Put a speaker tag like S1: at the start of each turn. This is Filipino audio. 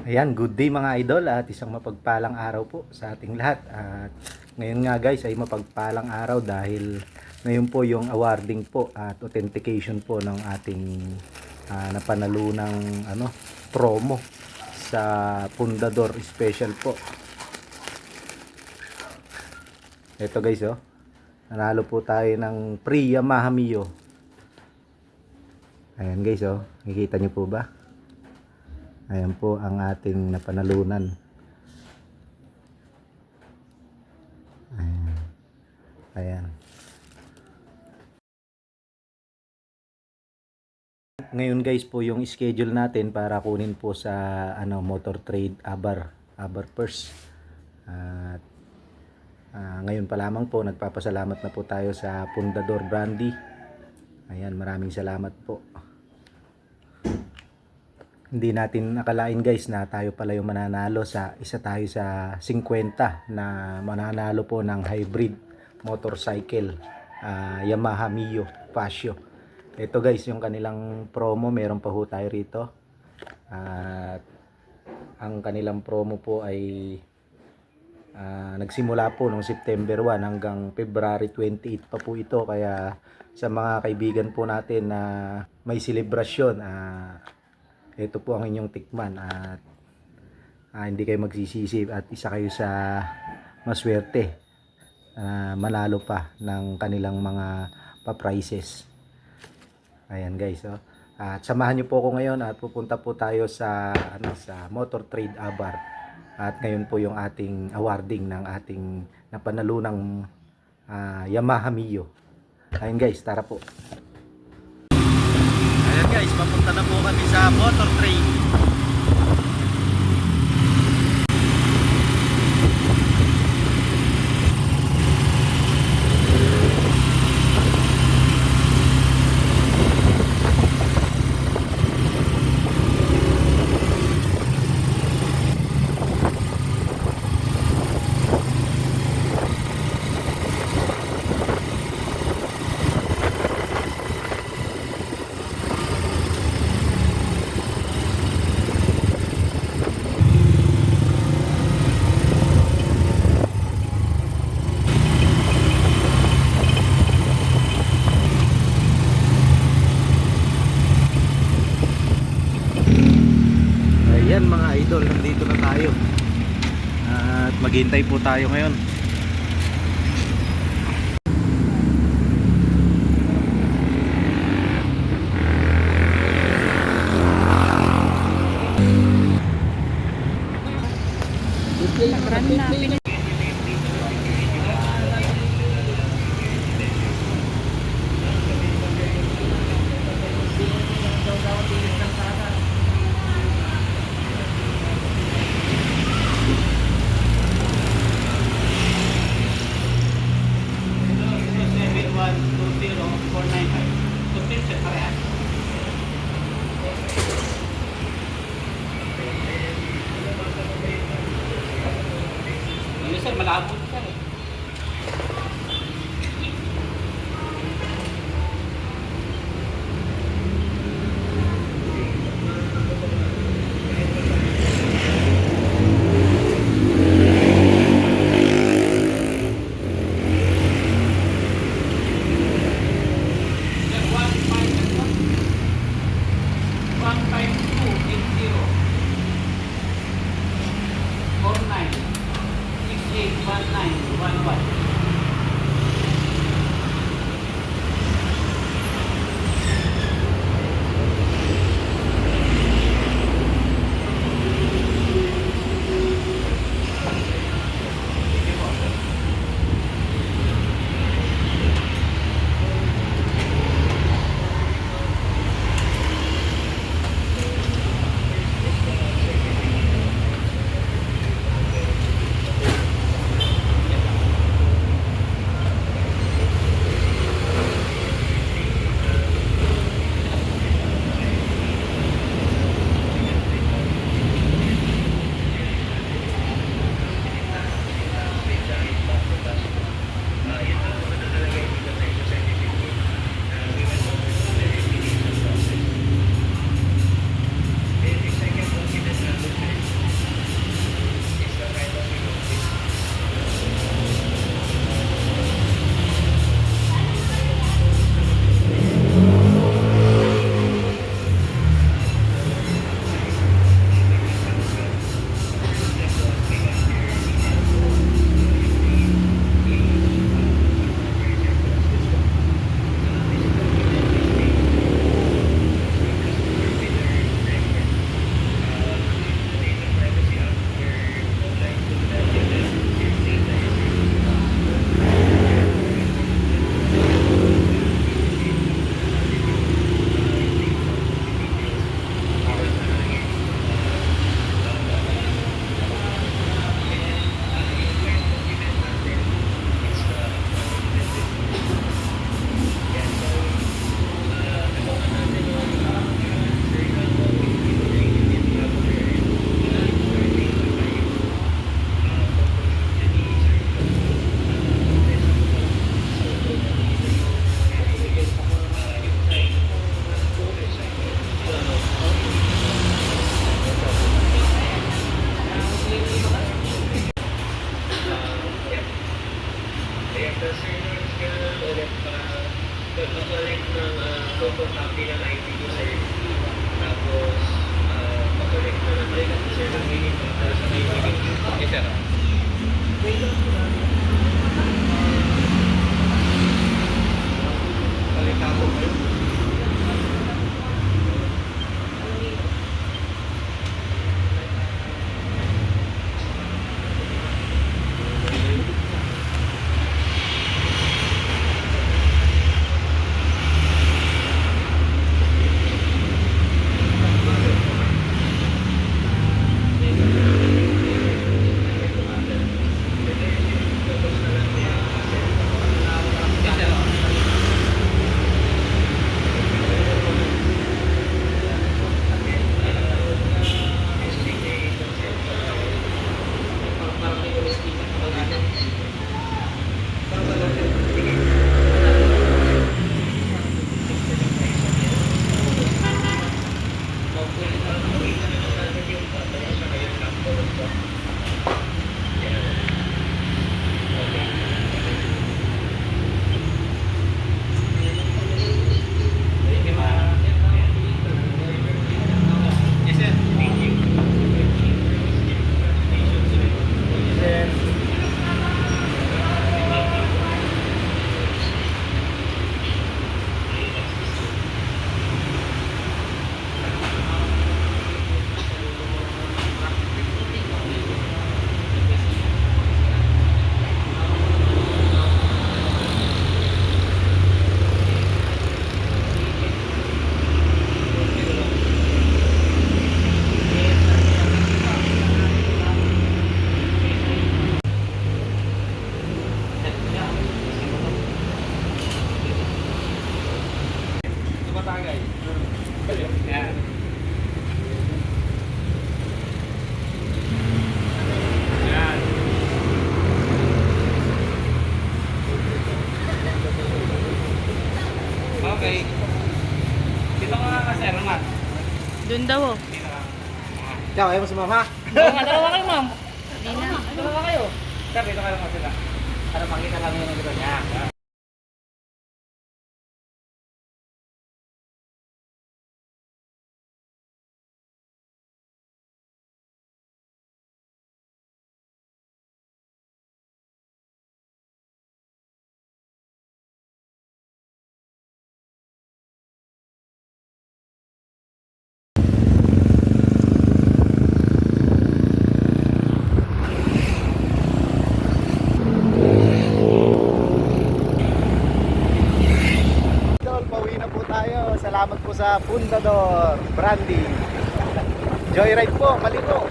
S1: Ayan, good day mga idol at isang mapagpalang araw po sa ating lahat. At ngayon nga guys ay mapagpalang araw dahil ngayon po yung awarding po at authentication po ng ating napanalunang promo sa Pundador Special po. Ito guys nanalo po tayo ng free Yamaha Mio. Ayan guys nakikita nyo po ba? Ayan po ang ating napanalunan. Ayan. Ngayon guys po yung schedule natin para kunin po sa Motor Trade Abar First. At ngayon pa lamang po nagpapasalamat na po tayo sa Pundador Brandy. Ayan, maraming salamat po. Hindi natin akalain guys na tayo pala yung mananalo isa tayo sa 50 na mananalo po ng hybrid motorcycle Yamaha Mio Pasio. Ito guys yung kanilang promo, meron pa ho tayo rito. At ang kanilang promo po ay nagsimula po noong September 1 hanggang February 28 pa po ito. Kaya sa mga kaibigan po natin na may selebrasyon, ito po ang inyong tikman at hindi kayo magsisisi at isa kayo sa maswerte manalo pa ng kanilang mga pa-prizes. Ayan guys at samahan niyo po ako ngayon at pupunta po tayo sa Motor Trade Abar at ngayon po yung ating awarding ng ating napanalunang Yamaha Mio. Ayan guys, tara po. Ayan guys, papunta na po kami sa Motor Trade. Ayan mga idol, nandito na tayo at maghintay po tayo ngayon.
S2: Malabo sir. din daw oh.
S1: Ikaw, ayaw mo sumama?
S2: Oo nga, dalawa kayo ma'am. Hindi na.
S1: Dalawa kayo. Sir, dito kayo lang sila. Para makita lang yung dito niya. Pauwi na po tayo. Salamat po sa Fundador Brandy. Joyride po, maliko.